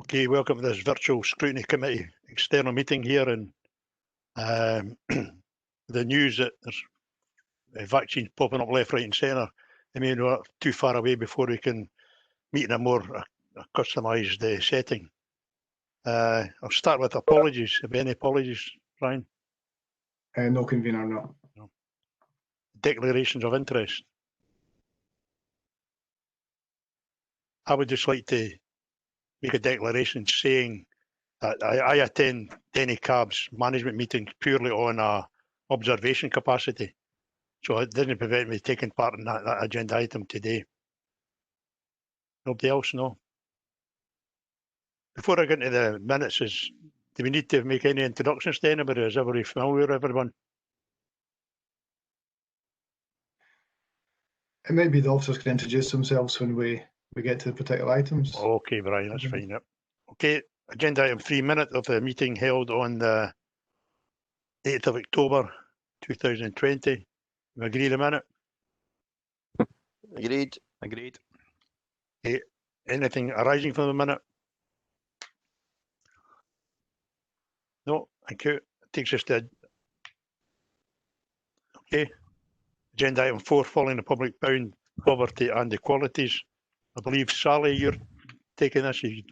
Okay, welcome to this virtual Scrutiny Committee external meeting here, and the news that there's vaccines popping up left, right and centre. I mean, we're not too far away before we can meet in a more customised setting. I'll start with apologies. Have any apologies, Ryan? No, convener, no. Declarations of interest. I would just like to make a declaration saying that I attend Denny Cab's management meetings purely on a observation capacity. So it doesn't prevent me taking part in that agenda item today. Nobody else, no? Before I get into the minutes, do we need to make any introductions to anybody? Is everybody familiar with everyone? It might be the officers can introduce themselves when we get to the particular items. Okay, Brian, that's fine. Yep. Okay, agenda item 3, minute of the meeting held on the 8th of October 2020. We agree a minute? Agreed. Agreed. Okay. Anything arising from the minute? No, thank you. It takes us to agenda item 4, following the public bound poverty and equalities. I believe, Sally, you're taking this. You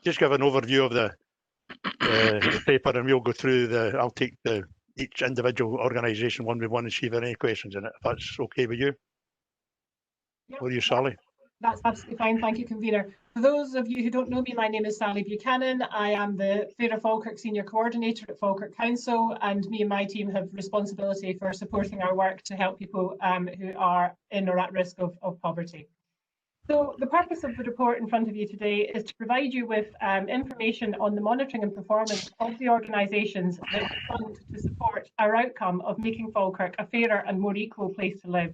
just give an overview of the paper, and we'll go through I'll take each individual organisation one by one and see if there are any questions in it, if that's okay with you. Yep. Or you, Sally? That's absolutely fine, thank you, convener. For those of you who don't know me, my name is Sally Buchanan. I am the Fairer Falkirk Senior Coordinator at Falkirk Council, and me and my team have responsibility for supporting our work to help people who are in or at risk of poverty. So the purpose of the report in front of you today is to provide you with information on the monitoring and performance of the organisations that fund to support our outcome of making Falkirk a fairer and more equal place to live.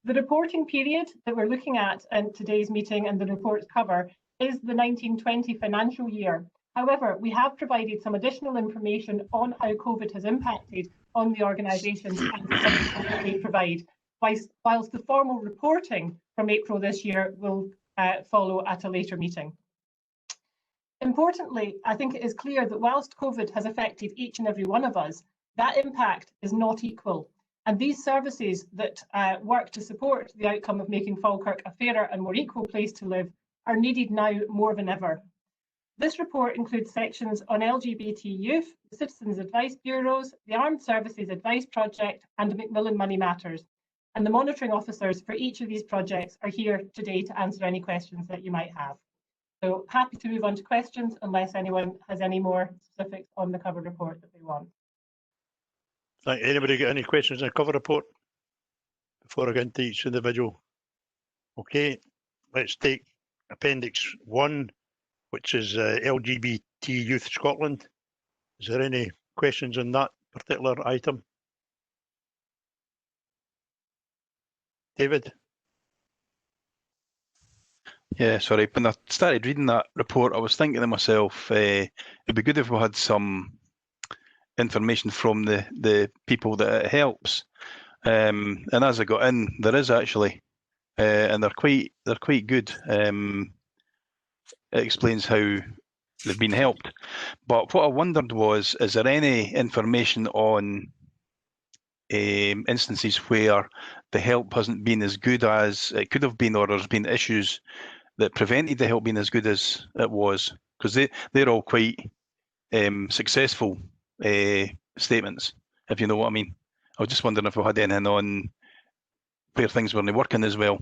The reporting period that we're looking at in today's meeting and the reports cover is the 1920 financial year. However, we have provided some additional information on how COVID has impacted on the organisations and the services that they provide, whilst the formal reporting from April this year will follow at a later meeting. Importantly, I think it is clear that whilst COVID has affected each and every one of us, that impact is not equal. And these services that work to support the outcome of making Falkirk a fairer and more equal place to live are needed now more than ever. This report includes sections on LGBT youth, the Citizens Advice Bureaus, the Armed Services Advice Project and the Macmillan Money Matters. And the monitoring officers for each of these projects are here today to answer any questions that you might have. So happy to move on to questions unless anyone has any more specifics on the cover report that they want. Anybody got any questions on the cover report before I get into each individual? Okay, let's take Appendix 1, which is LGBT Youth Scotland. Is there any questions on that particular item? David? Yeah, sorry. When I started reading that report, I was thinking to myself, it'd be good if we had some information from the people that it helps. And as I got in, there is actually, and they're quite good. It explains how they've been helped. But what I wondered was, is there any information on instances where the help hasn't been as good as it could have been, or there's been issues that prevented the help being as good as it was? Because they're all quite successful statements, if you know what I mean. I was just wondering if we had anything on where things weren't working as well.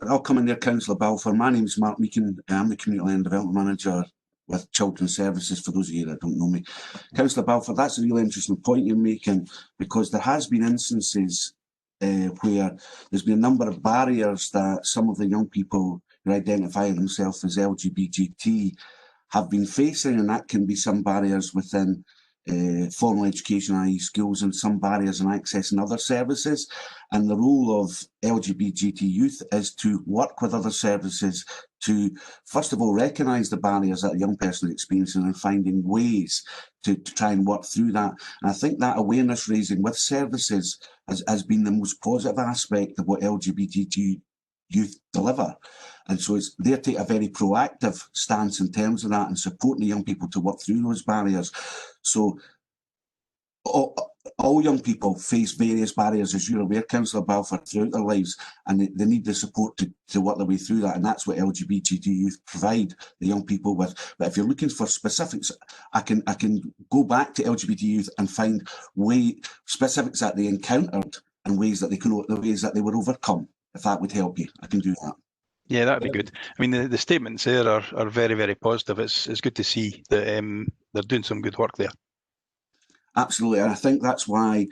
I'll come in there, Councillor Balfour. My name's Mark Meakin. I'm the Community and Development Manager with Children's Services, for those of you that don't know me. Councillor Balfour, that's a really interesting point you're making, because there has been instances where there's been a number of barriers that some of the young people who identify themselves as LGBT have been facing, and that can be some barriers within formal education, i.e. schools, and some barriers in accessing other services. And the role of LGBT youth is to work with other services to, first of all, recognise the barriers that a young person is experiencing and finding ways to try and work through that. And I think that awareness raising with services has been the most positive aspect of what LGBT youth deliver. And so they take a very proactive stance in terms of that and supporting the young people to work through those barriers. So all young people face various barriers, as you're aware, Councillor Balfour, throughout their lives, and they need the support to work their way through that, and that's what LGBT youth provide the young people with. But if you're looking for specifics, I can go back to LGBT youth and find specifics that they encountered and ways that they were overcome. If that would help you, I can do that. Yeah, that'd be good. I mean, the statements there are very, very positive. It's good to see that they're doing some good work there. Absolutely, and I think that's why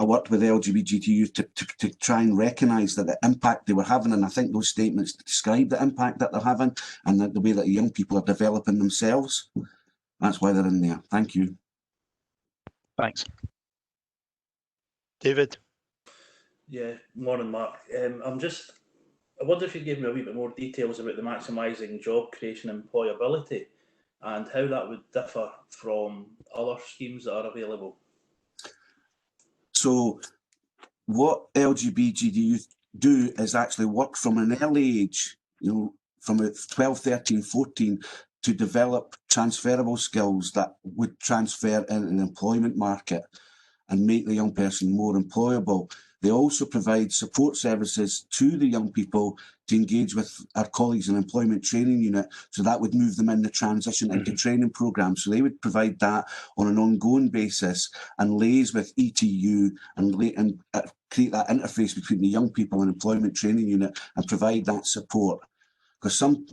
I worked with LGBT youth to try and recognise that the impact they were having, and I think those statements describe the impact that they're having and the way that young people are developing themselves. That's why they're in there. Thank you. Thanks. David? Yeah, morning, Mark. I wonder if you give me a wee bit more details about the maximising job creation and employability and how that would differ from other schemes that are available. So what LGBT youth do is actually work from an early age, from 12, 13, 14, to develop transferable skills that would transfer in an employment market and make the young person more employable. They also provide support services to the young people to engage with our colleagues in employment training unit, so that would move them in the transition into training programmes. So they would provide that on an ongoing basis and liaise with ETU and create that interface between the young people and employment training unit and provide that support. Because some of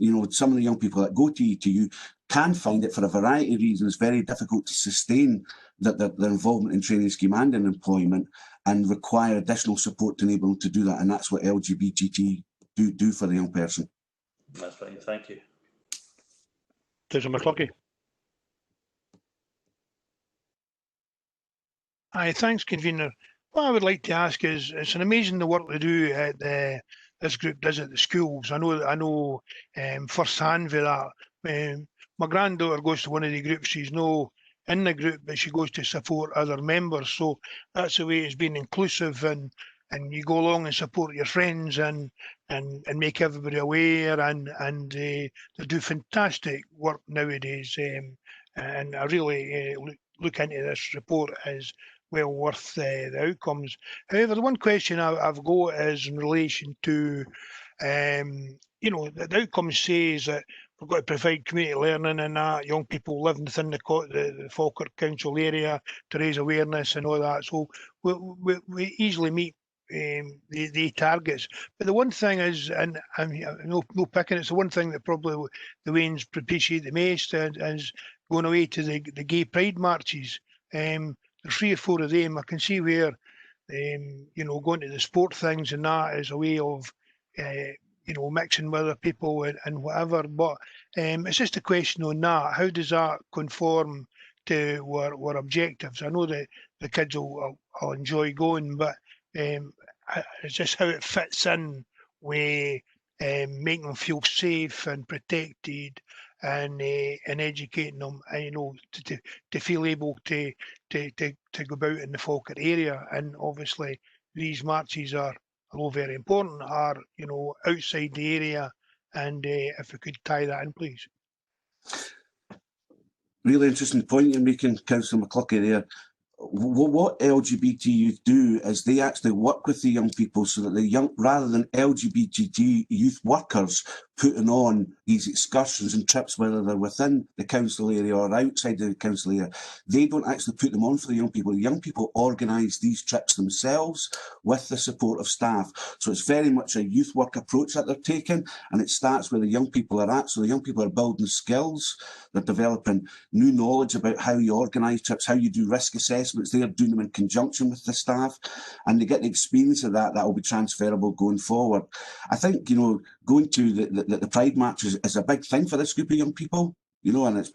the young people that go to ETU can find it, for a variety of reasons, very difficult to sustain their involvement in training scheme and in employment, and require additional support to enable them to do that. And that's what LGBT do for the young person. That's fine, thank you. Councillor McCluskey? Aye, thanks, convener. What I would like to ask is, it's an amazing the work they do at this group does at the schools. I know firsthand with that. My granddaughter goes to one of the groups. She's no in the group, but she goes to support other members. So that's the way it's been inclusive, and you go along and support your friends and make everybody aware, and they do fantastic work nowadays. And I really look into this report as well worth the outcomes. However, the one question I've got is in relation to, the outcome says that we've got to provide community learning and that, young people living within the Falkirk Council area to raise awareness and all that. So we easily meet the targets. But the one thing is, and I'm no picking, it's the one thing that probably the Waynes appreciate the most is going away to the gay pride marches. There's 3 or 4 of them. I can see where, going to the sport things and that is a way of, mixing with other people and whatever. But it's just a question on that. How does that conform to our objectives? I know that the kids will enjoy going, but it's just how it fits in with making them feel safe and protected, and educating them, to feel able to go about in the Falkirk area. And obviously these marches are, although very important, are outside the area. And if we could tie that in, please. Really interesting point you're making, Councillor McCluskey, there. What LGBT youth do is they actually work with the young people, so that the young, rather than LGBT youth workers putting on these excursions and trips, whether they're within the council area or outside of the council area, they don't actually put them on for the young people. The young people organise these trips themselves with the support of staff. So it's very much a youth work approach that they're taking, and it starts where the young people are at. So the young people are building skills, they're developing new knowledge about how you organise trips, how you do risk assessments. They're doing them in conjunction with the staff, and they get the experience of that will be transferable going forward. I think, going to the Pride March is a big thing for this group of young people, and it's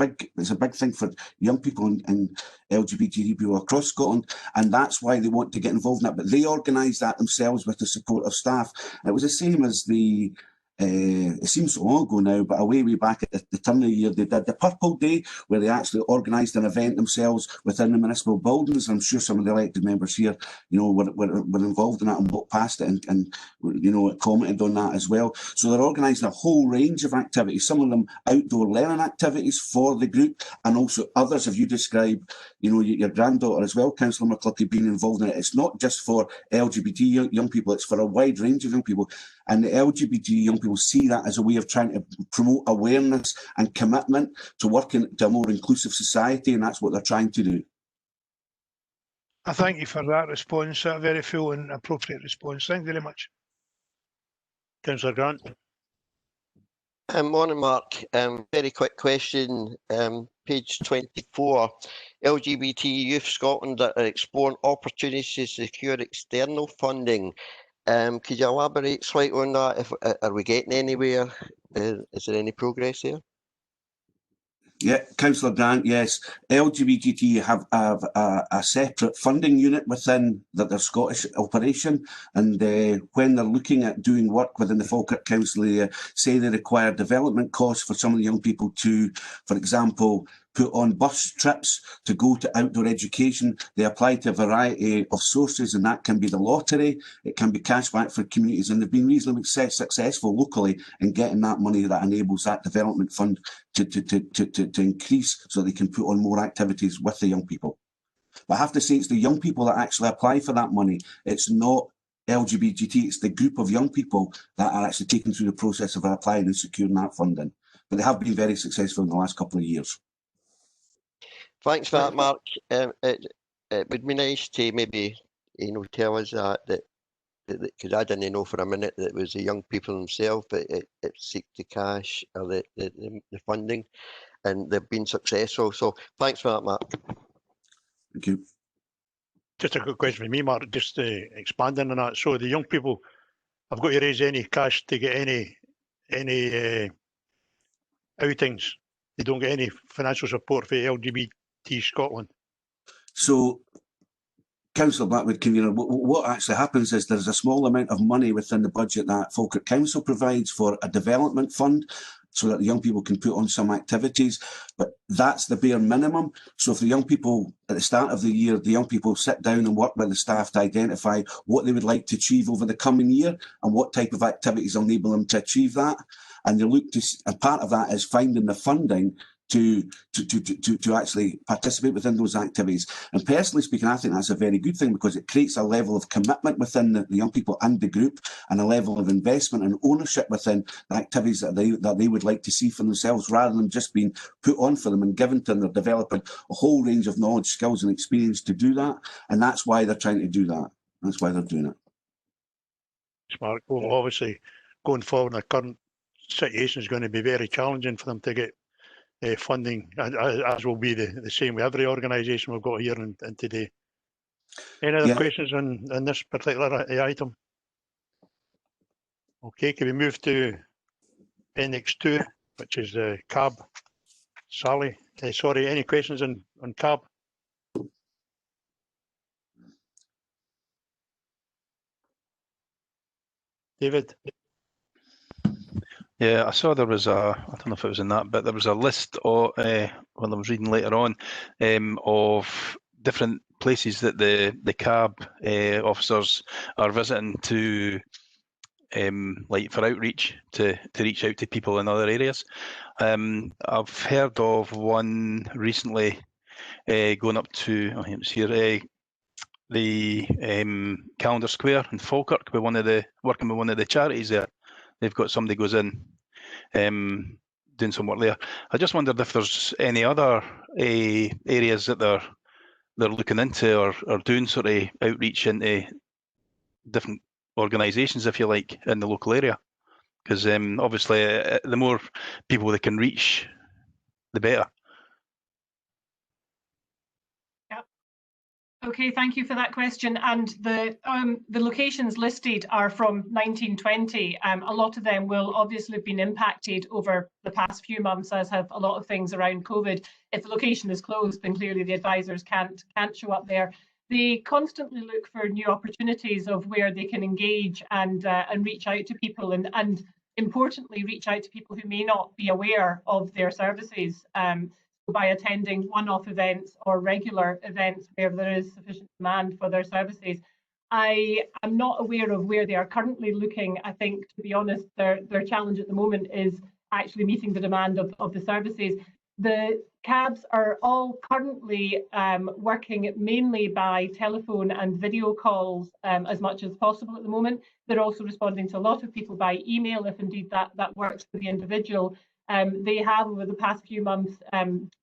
a big thing for young people and LGBT people across Scotland, and that's why they want to get involved in that. But they organise that themselves with the support of staff. And it was the same as the it seems so long ago now, but way back at the turn of the year, they did the Purple Day, where they actually organised an event themselves within the municipal buildings. I'm sure some of the elected members here, were involved in that and walked past it and commented on that as well. So they're organising a whole range of activities, some of them outdoor learning activities for the group, and also others, if you describe, your granddaughter as well, Councillor McCluskey, being involved in it. It's not just for LGBT young people, it's for a wide range of young people. And the LGBT young people see that as a way of trying to promote awareness and commitment to working to a more inclusive society, and that's what they're trying to do. I thank you for that response, a very full and appropriate response. Thank you very much. Councillor Grant. Morning, Mark. Very quick question. Page 24. LGBT Youth Scotland are exploring opportunities to secure external funding. Could you elaborate slightly on that? Are we getting anywhere? Is there any progress there? Yeah, Councillor Grant, yes. LGBT have a separate funding unit within their Scottish operation, and when they're looking at doing work within the Falkirk Council area, say they require development costs for some of the young people to, for example, put on bus trips to go to outdoor education. They apply to a variety of sources, and that can be the lottery, it can be cashback for communities, and they've been reasonably successful locally in getting that money that enables that development fund to increase so they can put on more activities with the young people. But I have to say, it's the young people that actually apply for that money. It's not LGBT, it's the group of young people that are actually taken through the process of applying and securing that funding. But they have been very successful in the last couple of years. Thanks for that, Mark. It would be nice to maybe, tell us that because I didn't know for a minute that it was the young people themselves that it seek the cash or the funding, and they've been successful. So thanks for that, Mark. Thank you. Just a good question for me, Mark, just expanding on that. So the young people have got to raise any cash to get any outings. They don't get any financial support for LGBT Scotland. So, Councillor Blackwood, convener, what actually happens is there's a small amount of money within the budget that Falkirk Council provides for a development fund so that the young people can put on some activities, but that's the bare minimum. So if the young people, at the start of the year, the young people sit down and work with the staff to identify what they would like to achieve over the coming year and what type of activities will enable them to achieve that. And they look to, and part of that is finding the funding to actually participate within those activities. And personally speaking, I think that's a very good thing because it creates a level of commitment within the young people and the group, and a level of investment and ownership within the activities that they would like to see for themselves, rather than just being put on for them and given to them. They're developing a whole range of knowledge, skills and experience to do that, and that's why they're trying to do that. That's why they're doing it. Mark, well, obviously going forward in the current situation is going to be very challenging for them to get funding, as will be the same with every organisation we've got here and today. Any other questions on this particular item? Okay, can we move to Annex 2, which is CAB? Sally, sorry, any questions on CAB? David? Yeah, I saw there was I don't know if it was in that, but there was a list of, when I was reading later on, of different places that the CAB officers are visiting to, like for outreach, to reach out to people in other areas. I've heard of one recently going up to, I think it's here, the Calendar Square in Falkirk, with working with one of the charities there. They've got somebody goes in doing some work there. I just wondered if there's any other areas that they're looking into or doing sort of outreach into different organisations, if you like, in the local area. Because obviously the more people they can reach, the better. Okay, thank you for that question. And the locations listed are from 1920. A lot of them will obviously have been impacted over the past few months, as have a lot of things around COVID. If the location is closed, then clearly the advisors can't show up there. They constantly look for new opportunities of where they can engage and reach out to people. And importantly reach out to people who may not be aware of their services by attending one-off events or regular events where there is sufficient demand for their services. I am not aware of where they are currently looking. I think, to be honest, their challenge at the moment is actually meeting the demand of the services. The cabs are all currently working mainly by telephone and video calls as much as possible at the moment. They're also responding to a lot of people by email, if indeed that works for the individual. They have, over the past few months,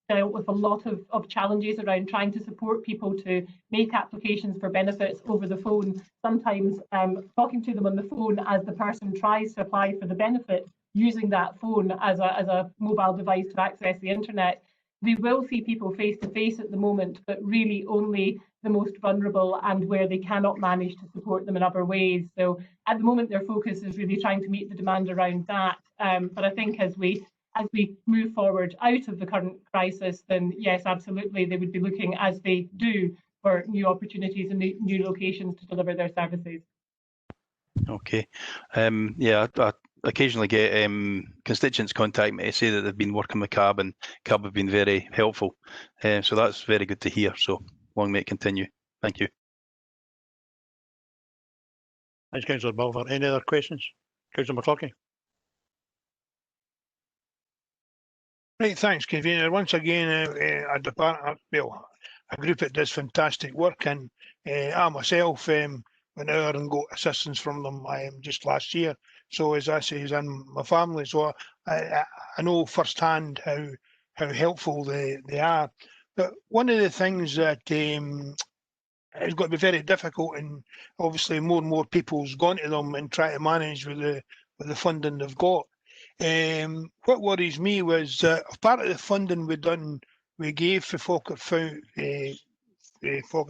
dealt with a lot of challenges around trying to support people to make applications for benefits over the phone, sometimes talking to them on the phone as the person tries to apply for the benefit, using that phone as a mobile device to access the internet. They will see people face to face at the moment, but really only the most vulnerable and where they cannot manage to support them in other ways. So at the moment, their focus is really trying to meet the demand around that. But I think as we move forward out of the current crisis, then yes, absolutely, they would be looking, as they do, for new opportunities and new locations to deliver their services. Okay. Yeah, I occasionally get constituents contact me to say that they've been working with CAB and CAB have been very helpful. So that's very good to hear. So long may it continue. Thank you. Thanks, Councillor Balfour. Any other questions? Councillor McCloskey. Right, thanks, Convener. Once again, a group that does fantastic work, and I myself went out and got assistance from them just last year. So as I say, in my family, so I know firsthand how helpful they are. But one of the things that it's got to be very difficult, and obviously more and more people's gone to them and try to manage with the funding they've got. What worries me was that part of the funding we gave for Falkirk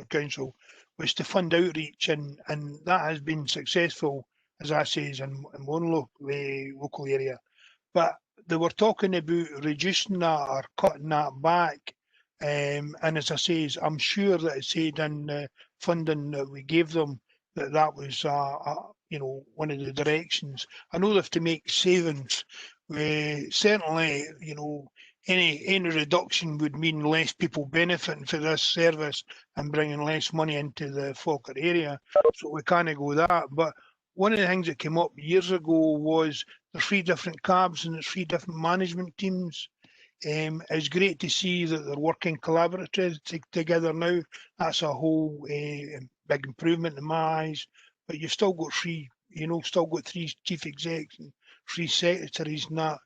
Council was to fund outreach, and that has been successful, as I say, in one local area. But they were talking about reducing that or cutting that back. And as I say, I'm sure that it said in the funding that we gave them that was one of the directions. I know they have to make savings. Certainly, any reduction would mean less people benefiting for this service and bringing less money into the Falkirk area. So we can't go that. But one of the things that came up years ago was the 3 different cabs and the 3 different management teams. It's great to see that they're working collaboratively together now. That's a whole big improvement in my eyes. But you've still got 3 chief execs and 3 secretaries and that.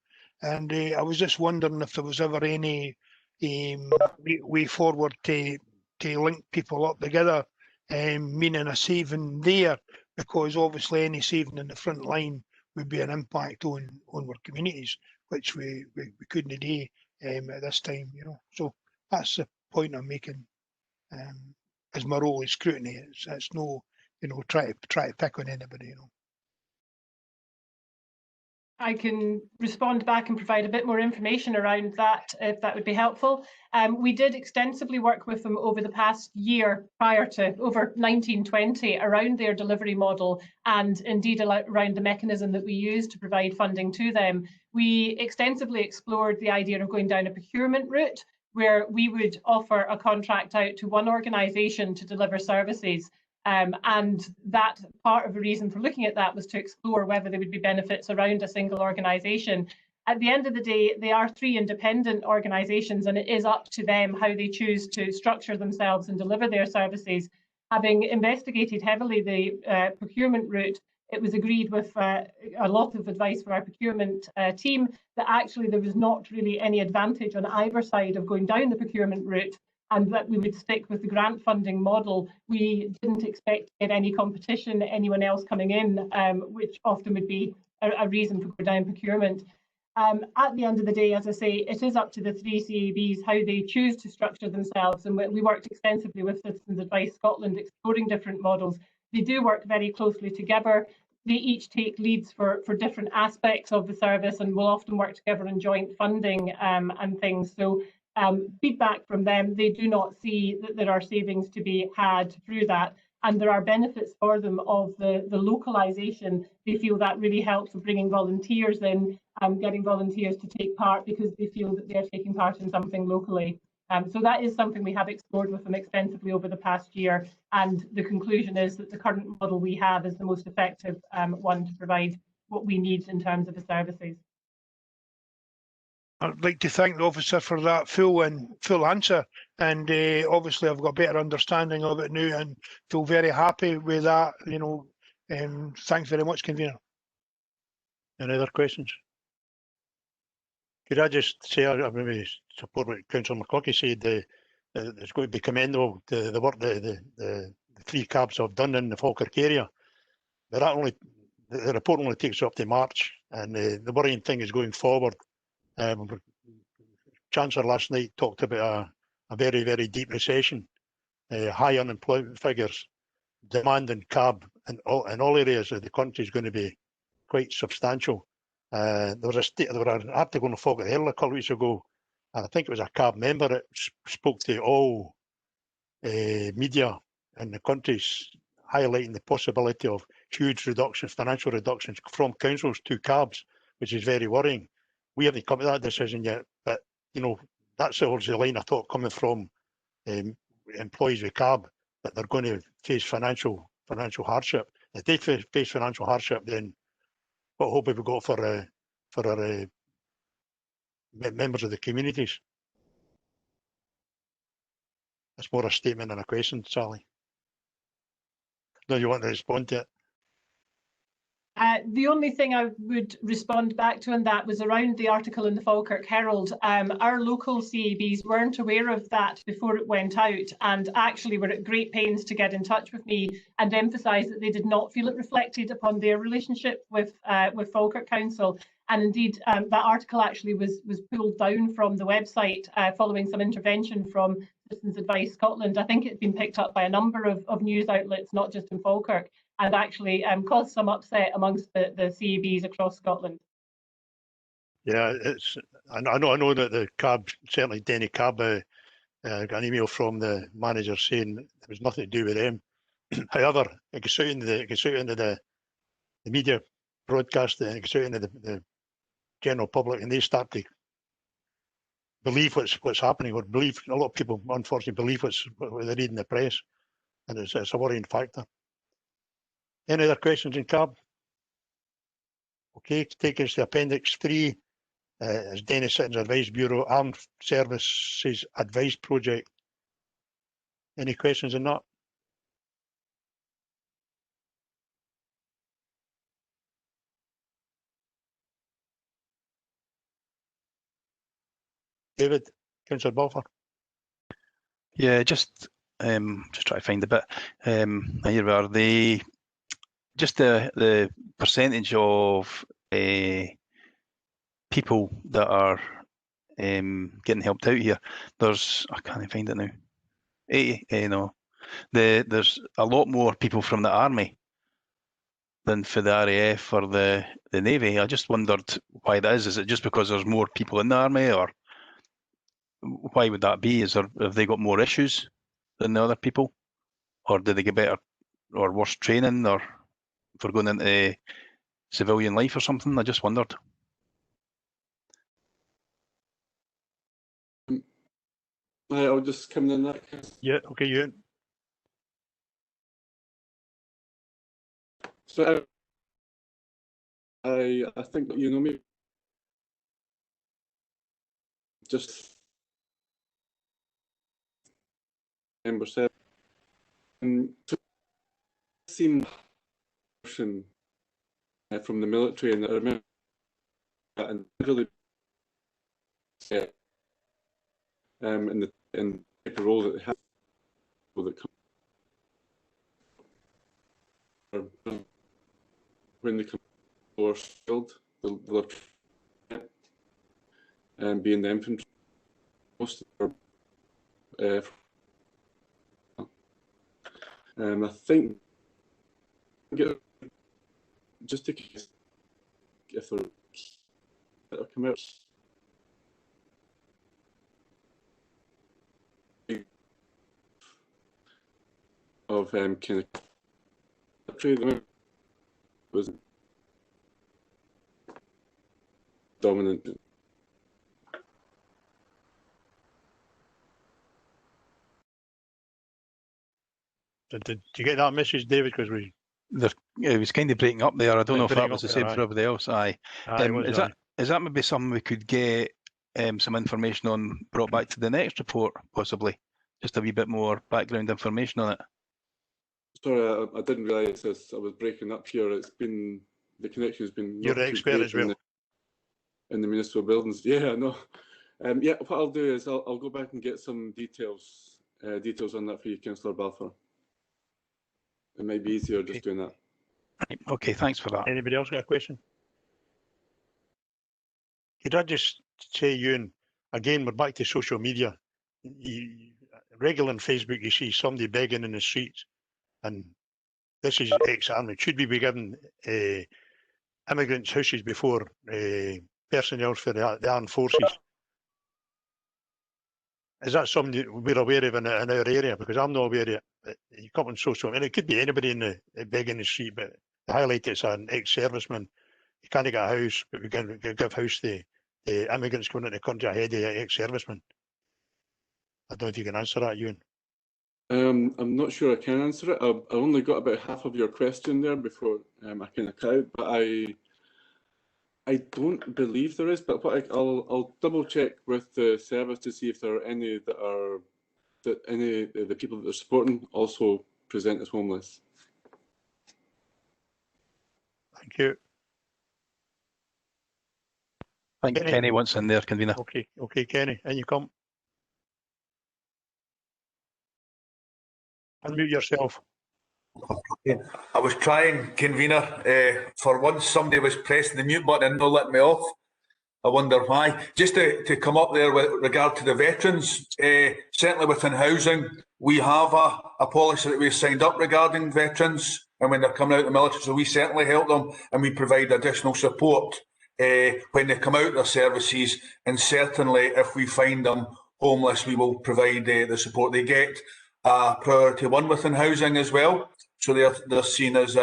And I was just wondering if there was ever any way forward to link people up together, meaning a saving there, because obviously any saving in the front line would be an impact on our communities, which we couldn't do at this time, So that's the point I'm making. As my role is scrutiny, it's no, try to pick on anybody, I can respond back and provide a bit more information around that, if that would be helpful. We did extensively work with them over the past year prior to over 1920 around their delivery model, and indeed around the mechanism that we use to provide funding to them. We extensively explored the idea of going down a procurement route, where we would offer a contract out to one organisation to deliver services. And that part of the reason for looking at that was to explore whether there would be benefits around a single organisation. At the end of the day, they are 3 independent organisations, and it is up to them how they choose to structure themselves and deliver their services. Having investigated heavily the procurement route, it was agreed with a lot of advice for our procurement team that actually there was not really any advantage on either side of going down the procurement route, and that we would stick with the grant funding model. We didn't expect to get any competition, anyone else coming in, which often would be a reason for going down procurement. At the end of the day, as I say, it is up to the 3 CABs how they choose to structure themselves, and we worked extensively with Citizens Advice Scotland exploring different models. They do work very closely together. They each take leads for different aspects of the service, and will often work together in joint funding and things. So feedback from them, they do not see that there are savings to be had through that. and there are benefits for them of the localisation. They feel that really helps with bringing volunteers in, getting volunteers to take part because they feel that they're taking part in something locally. So that is something we have explored with them extensively over the past year, and the conclusion is that the current model we have is the most effective one to provide what we need in terms of the services. I'd like to thank the officer for that full answer, and obviously I've got a better understanding of it now and feel very happy with that. You know, thanks very much, convener. Any other questions? Could I just say, I maybe support what Councillor McCluskey said. It's going to be commendable the work the three cabs have done in the Falkirk area. But that only the report only takes up to March, and the worrying thing is going forward. Chancellor last night talked about a very, very deep recession, high unemployment figures, demand in cab in all areas of the country is going to be quite substantial. There was an article in the Falkirk Herald a couple of weeks ago. I think it was a cab member that spoke to all media in the countries, highlighting the possibility of huge reductions, financial reductions from councils to cabs, which is very worrying. We haven't come to that decision yet, but you know, that's the line of thought coming from employees with cab, that they're going to face financial hardship. If they face financial hardship, then what hope have we got for our members of the communities? That's more a statement than a question, Sally. No, you want to respond to it? The only thing I would respond back to on that was around the article in the Falkirk Herald. Our local CABs weren't aware of that before it went out, and actually were at great pains to get in touch with me and emphasise that they did not feel it reflected upon their relationship with Falkirk Council. And indeed, that article actually was pulled down from the website following some intervention from Citizens Advice Scotland. I think it's been picked up by a number of news outlets, not just in Falkirk, and actually caused some upset amongst the CABs across Scotland. Yeah, I know that the cab, certainly Denny Cab, got an email from the manager saying there was nothing to do with them. However, it gets out into the media broadcast, and it gets out into the general public, and they start to believe what's happening, or believe, a lot of people unfortunately believe what they read in the press, and it's a worrying factor. Any other questions in cab? Okay, take us to Appendix 3, as Dennis Citizens Advice Bureau Armed Services Advice Project. Any questions on that? David, Councillor Balfour. Yeah, just try to find a bit. Here we are. Just the percentage of people that are getting helped out here. There's, I can't find it now. 80, no. There's a lot more people from the army than for the RAF or the Navy. I just wondered why that is. Is it just because there's more people in the army, or why would that be? Have they got more issues than the other people, or do they get better or worse training, or for going into civilian life or something? I just wondered. I'll just come in that case. Yeah, okay, you. So I think, you know, maybe just member said, and to seem from the military, and I remember that, and really in the type of role that they have, that come when they come or skilled, they'll be in the infantry. Most of them are, I think, just in case if they'll come out. of kind of was dominant. Did you get that message, David? Because It was kind of breaking up there. I don't know if that breaking was the up same there, for everybody else. Aye. it was, Is that maybe something we could get some information on brought back to the next report, possibly? Just a wee bit more background information on it. Sorry, I didn't realise this. I was breaking up here. It's been the connection has been. You're an expert as well. In the municipal buildings. Yeah, I know. Yeah, what I'll do is I'll go back and get some details on that for you, Councillor Balfour. It might be easier just doing that. Okay, thanks for that. Anybody else got a question? Could I just say, Ewan, again, we're back to social media. Regular on Facebook, you see somebody begging in the streets, and this is ex-army. Should we be giving immigrants houses before personnel for the armed forces? Is that something we're aware of in our area? Because I'm not aware of it. You come on social, and it could be anybody in the begging in the street, but the highlight is an ex-serviceman. You can't get a house, but we can give house to the immigrants coming into the country ahead of exervicemen. I don't know if you can answer that, Ewan. I'm not sure I can answer it. I only got about half of your question there before I kind of cut out, but I don't believe there is. But what I'll double check with the service to see if there are any any of the people that they're supporting also present as homeless. Thank you. I think Kenny wants in there, convener. Okay, Kenny, and you come. Unmute yourself. I was trying, convener. For once, somebody was pressing the mute button and not letting me off. I wonder why. Just to come up there with regard to the veterans, certainly within housing, we have a policy that we've signed up regarding veterans, and when they're coming out of the military, so we certainly help them and we provide additional support when they come out of their services, and certainly if we find them homeless, we will provide the support. They get priority one within housing as well, so they're seen as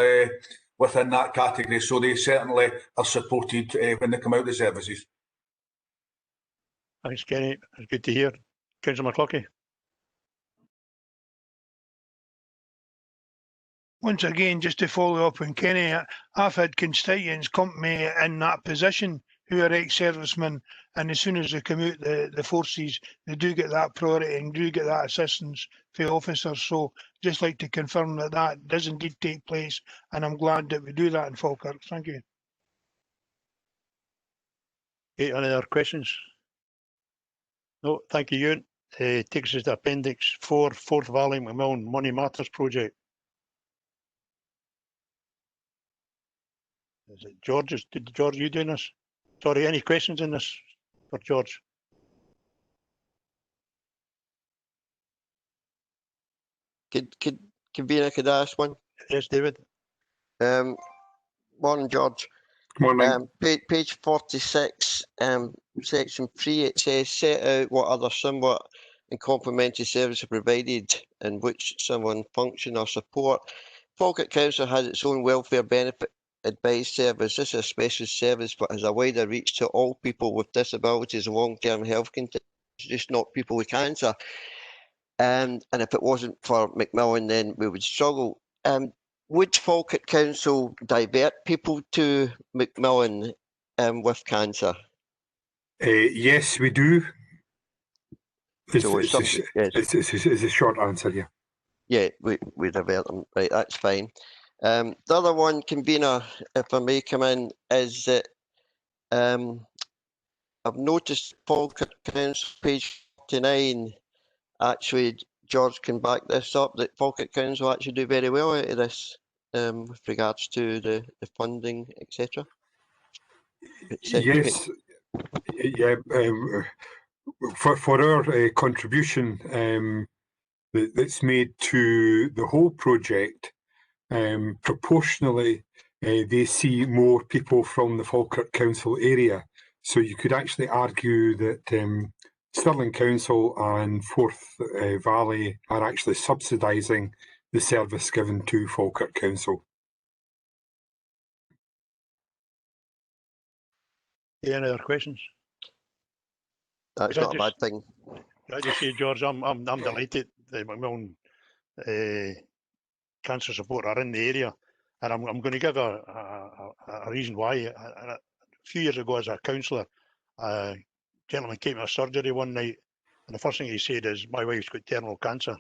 within that category, so they certainly are supported when they come out of the services. Thanks, Kenny. It's good to hear. Councillor McCluskey. Once again, just to follow up on Kenny, I've had constituents come to me in that position who are ex-servicemen, and as soon as they come out the forces, they do get that priority and do get that assistance for officers. So just like to confirm that that does indeed take place, and I'm glad that we do that in Falkirk. Thank you. Okay, any other questions? No, thank you, Ewan. Takes us to Appendix 4, 4th volume of Milne Money Matters project. Is it George? George, you doing this? Sorry, any questions in this for George? Convener, could I ask one? Yes, David. Morning, George. Morning. Page 46, section 3, it says set out what other similar and complementary services are provided in which someone function or support. Falkirk Council has its own welfare benefit advice service. This is a special service but has a wider reach to all people with disabilities and long-term health conditions, just not people with cancer. And if it wasn't for Macmillan, then we would struggle. Would Falkirk Council divert people to Macmillan with cancer? Yes, we do. So It's a short answer, yeah. Yeah, we divert them. Right, that's fine. The other one, convener, if I may come in, is that I've noticed Falkirk Council, page 49, actually, George can back this up, that Falkirk Council actually do very well out of this with regards to the funding, etc. Yes, yeah. For our contribution that's made to the whole project, proportionally, they see more people from the Falkirk Council area. So you could actually argue that Stirling Council and Forth Valley are actually subsidising the service given to Falkirk Council. Any other questions? That's Can I not a bad thing. Can I just say, George, I'm delighted that McMillan cancer support are in the area, and I'm going to give a reason why. A few years ago, as a councillor, a gentleman came to a surgery one night, and the first thing he said is, "My wife's got terminal cancer,"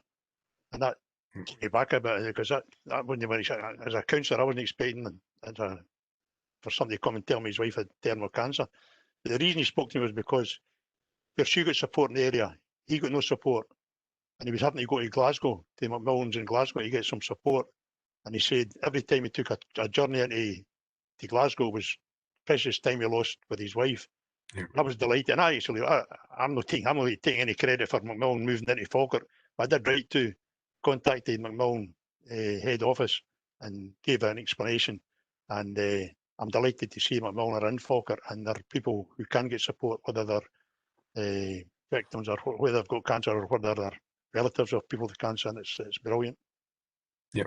and that took me back a bit, because that wouldn't have, as a councillor, I wasn't expecting for somebody to come and tell me his wife had terminal cancer. The reason he spoke to me was because where she got support in the area, he got no support, and he was having to go to Glasgow, to McMillan's in Glasgow, to get some support. And he said every time he took a journey into Glasgow was precious time he lost with his wife. Yeah. I was delighted, and I'm not taking any credit for McMillan moving into Falkirk, but I did write to contacted McMillan head office and gave an explanation, and I'm delighted to see McMillan are in Falkirk, and there are people who can get support, whether they're victims or whether they've got cancer or whether they're relatives of people with cancer, and it's brilliant. Yeah.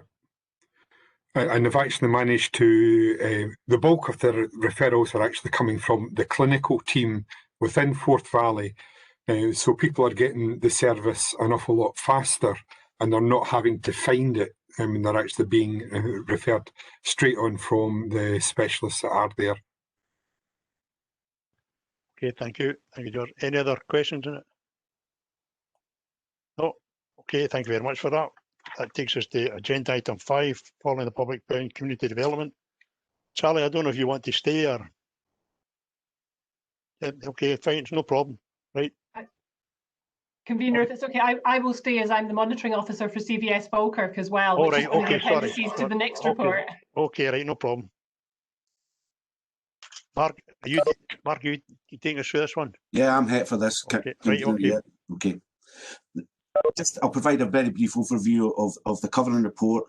And they've actually managed to, the bulk of their referrals are actually coming from the clinical team within Forth Valley. So people are getting the service an awful lot faster, and they're not having to find it. I mean, they're actually being referred straight on from the specialists that are there. Okay, thank you. Thank you, George. Any other questions in it? No? Okay, thank you very much for that. That takes us to agenda item 5, following the public bound community development. Charlie, I don't know if you want to stay or... Yeah, okay, fine, it's no problem. Right. Convener, if it's okay, I will stay as I'm the monitoring officer for CVS Falkirk as well, All which right, is one of the okay, sorry. appendices to the next Okay. report. Okay, right, no problem. Mark, you taking us through this one? Yeah, I'm here for this. Okay, right, okay. Yeah, okay. I'll provide a very brief overview of the covering report.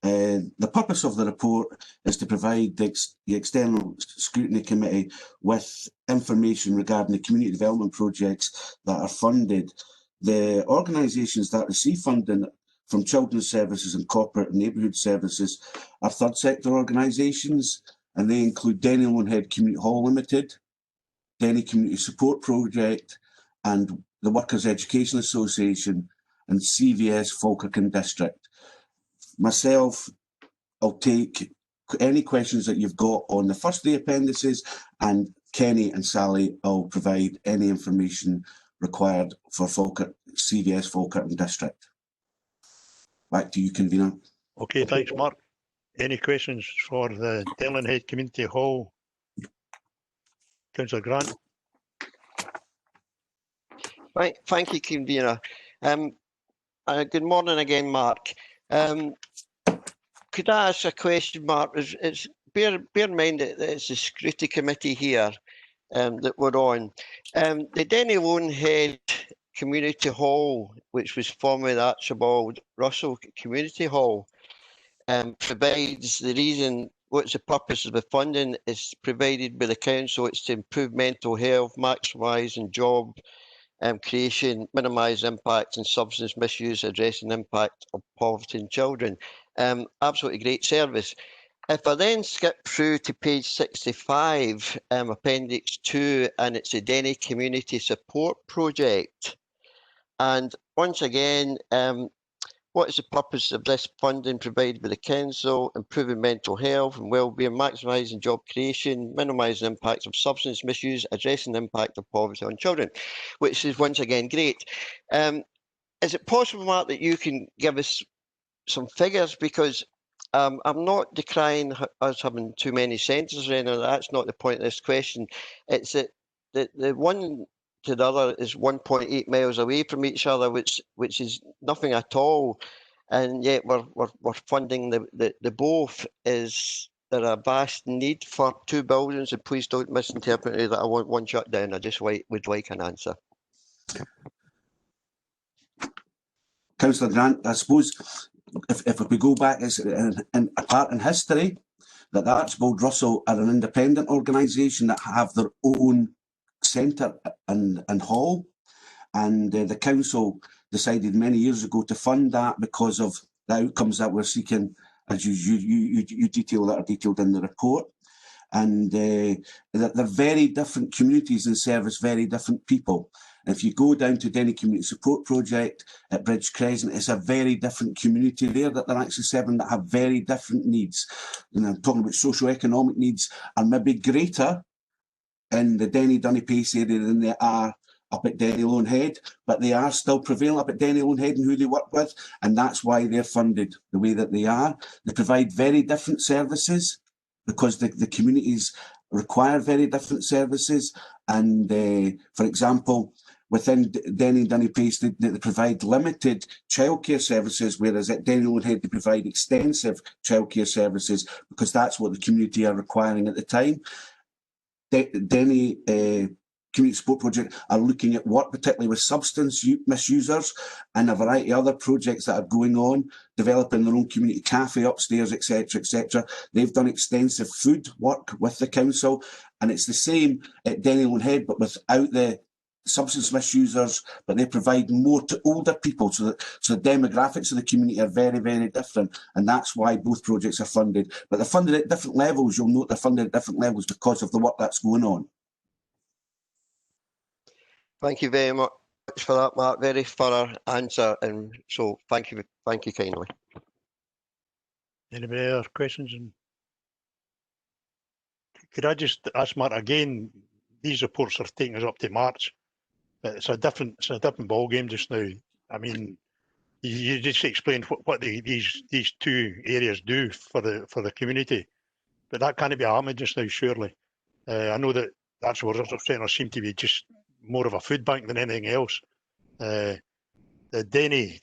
The purpose of the report is to provide the External Scrutiny Committee with information regarding the community development projects that are funded. The organisations that receive funding from Children's Services and Corporate and Neighbourhood Services are third sector organisations, and they include Denny Lonehead Community Hall Limited, Denny Community Support Project, and the Workers' Education Association, and CVS Falkirk and District. Myself, I'll take any questions that you've got on the first of the appendices, and Kenny and Sally will provide any information required for Falkirk, CVS Falkirk and District. Back to you, Convener. Okay, thanks, Mark. Any questions for the Denlinhead Community Hall? Councillor Grant. Right, thank you, Convener. Good morning again, Mark. Could I ask a question, Mark? Bear in mind that it's the Scrutiny Committee here that we're on. The Denny Lonehead Community Hall, which was formerly the Archibald Russell Community Hall, provides the reason, what's the purpose of the funding is provided by the council. It's to improve mental health, maximising job creation, minimise impact and substance misuse, addressing the impact of poverty in children. Absolutely great service. If I then skip through to page 65, appendix 2, and it's the Denny Community Support Project. And once again, what is the purpose of this funding provided by the council? Improving mental health and wellbeing, maximising job creation, minimising the impact of substance misuse, addressing the impact of poverty on children, which is once again great. Is it possible, Mark, that you can give us some figures? Because I'm not decrying us having too many centres or anything. That's not the point of this question. It's that the one to the other is 1.8 miles away from each other, which is nothing at all, and yet we're funding the both. Is there a vast need for two buildings? And please don't misinterpret it that I want one shut down. I just would like an answer. Councillor Grant, I suppose if we go back, it's in a part in history that the Archibald Russell are an independent organisation that have their own centre and hall, and the council decided many years ago to fund that because of the outcomes that we're seeking, as you detail that are detailed in the report. And they're very different communities and service very different people. If you go down to Denny Community Support Project at Bridge Crescent, it's a very different community there that they're actually serving that have very different needs. And I'm talking about socio-economic needs are maybe greater in the Denny Dunny-Pace area than they are up at Denny Lone Head, but they are still prevalent up at Denny Lone Head and who they work with, and that's why they're funded the way that they are. They provide very different services because the communities require very different services. And for example, within Denny and Dunny-Pace, they provide limited childcare services, whereas at Denny Lone Head they provide extensive childcare services because that's what the community are requiring at the time. Denny Community Support Project are looking at work particularly with substance misusers and a variety of other projects that are going on, developing their own community cafe upstairs, etc., etc. They've done extensive food work with the council, and it's the same at Denny Lone Head, but without the substance misusers, but they provide more to older people, so the demographics of the community are very, very different, and that's why both projects are funded. But they're funded at different levels. You'll note they're funded at different levels because of the work that's going on. Thank you very much for that, Mark. Very thorough answer, and so thank you kindly. Anybody other questions? Could I just ask Mark again? These reports are taking us up to March. It's a different ball game just now. I mean, you just explained what these two areas do for the community, but that can't be happening just now, surely. I know that actual resource centres seem to be just more of a food bank than anything else. The Denny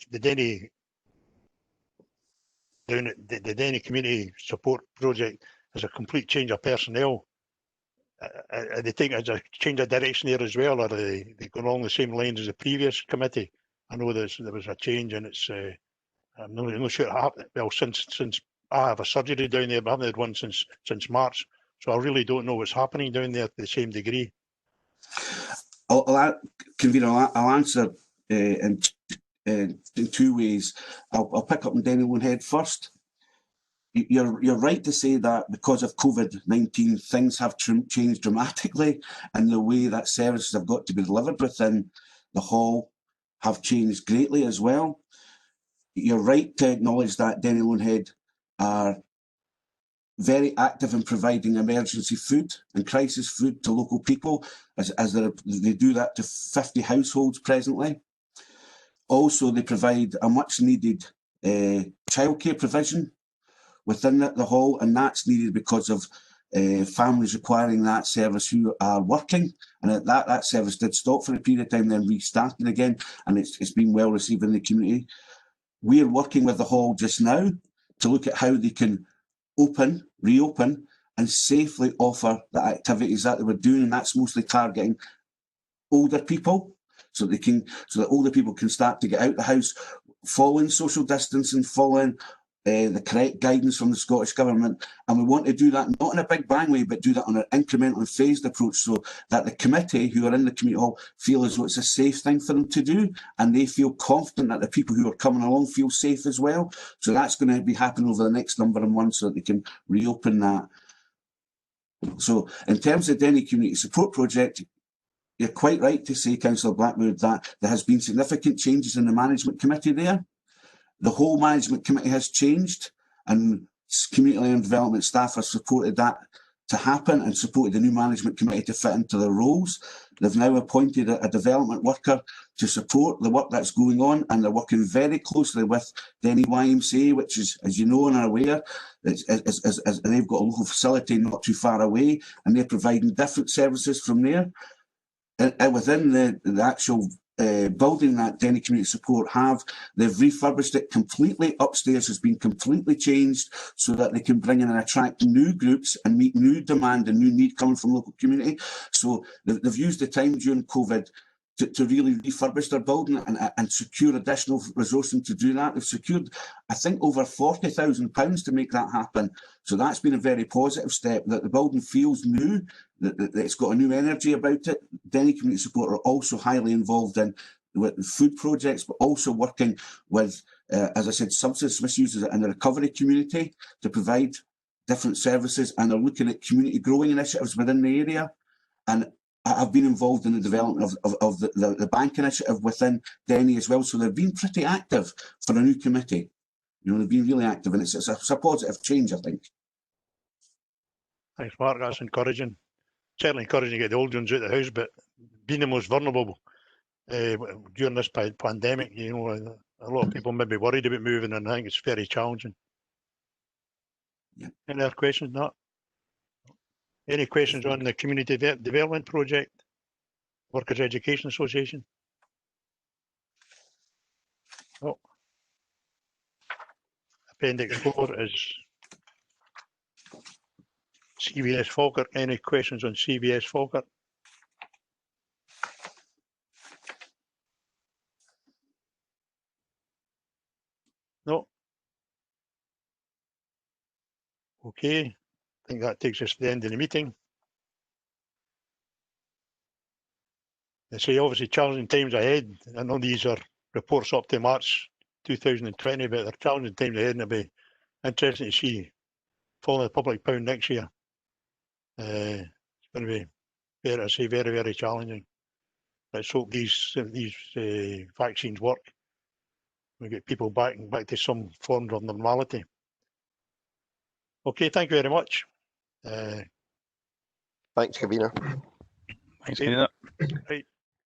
Community Support Project is a complete change of personnel. They think it's a change of direction there as well, or are they going along the same lines as the previous committee? I know there was a change, and it's I'm not sure it happened. Well, since I have a surgery down there, but I haven't had one since March, so I really don't know what's happening down there to the same degree. Convener, I'll answer in two ways. I'll pick up on Denny Lone Head first. You're right to say that because of COVID-19, things have changed dramatically, and the way that services have got to be delivered within the hall have changed greatly as well. You're right to acknowledge that Denny Lone Head are very active in providing emergency food and crisis food to local people, as they do that to 50 households presently. Also, they provide a much needed childcare provision within the hall, and that's needed because of families requiring that service who are working, and that service did stop for a period of time, then restarted again, and it's been well received in the community. We're working with the hall just now to look at how they can reopen, and safely offer the activities that they were doing, and that's mostly targeting older people, so that older people can start to get out the house, following social distancing, following the correct guidance from the Scottish Government. And we want to do that not in a big bang way, but do that on an incremental and phased approach, so that the committee who are in the community hall feel as though it's a safe thing for them to do, and they feel confident that the people who are coming along feel safe as well. So that's going to be happening over the next number of months so that they can reopen that. So in terms of Denny Community Support Project, you're quite right to say, Councillor Blackwood, that there has been significant changes in the management committee there. The whole management committee has changed, and community land development staff have supported that to happen and supported the new management committee to fit into their roles. They've now appointed a development worker to support the work that's going on, and they're working very closely with Denny YMCA, which is, as you know and are aware, they've got a local facility not too far away, and they're providing different services from there. And within the actual building that Denny Community Support have, they've refurbished it completely. Upstairs has been completely changed so that they can bring in and attract new groups and meet new demand and new need coming from local community. So they've used the time during COVID to really refurbish their building and secure additional resourcing to do that. They've secured, I think, over £40,000 to make that happen. So that's been a very positive step, that the building feels new, that it's got a new energy about it. Denny Community Support are also highly involved with food projects, but also working with as I said, substance misuse in the recovery community to provide different services, and they're looking at community growing initiatives within the area. And I've been involved in the development of the bank initiative within Denny as well. So they've been pretty active for a new committee. You know, they've been really active, and it's a positive change, I think. Thanks, Mark. That's encouraging. Certainly encouraging to get the old ones out of the house, but being the most vulnerable during this pandemic, you know, a lot of people may be worried about moving, and I think it's very challenging. Yeah. Any other questions? Not. Any questions on the community development project, Workers Education Association? Oh. Appendix 4 is CVS Falkirk. Any questions on CVS Falkirk? No. Okay. I think that takes us to the end of the meeting. I say obviously challenging times ahead. I know these are reports up to March 2020, but they're challenging times ahead, and it'll be interesting to see following the public pound next year. It's going to be, fair to say, very, very challenging. Let's hope these vaccines work. We get people back to some form of normality. Okay, thank you very much. Thanks, Convener. Thanks, Okay. Convener. Right.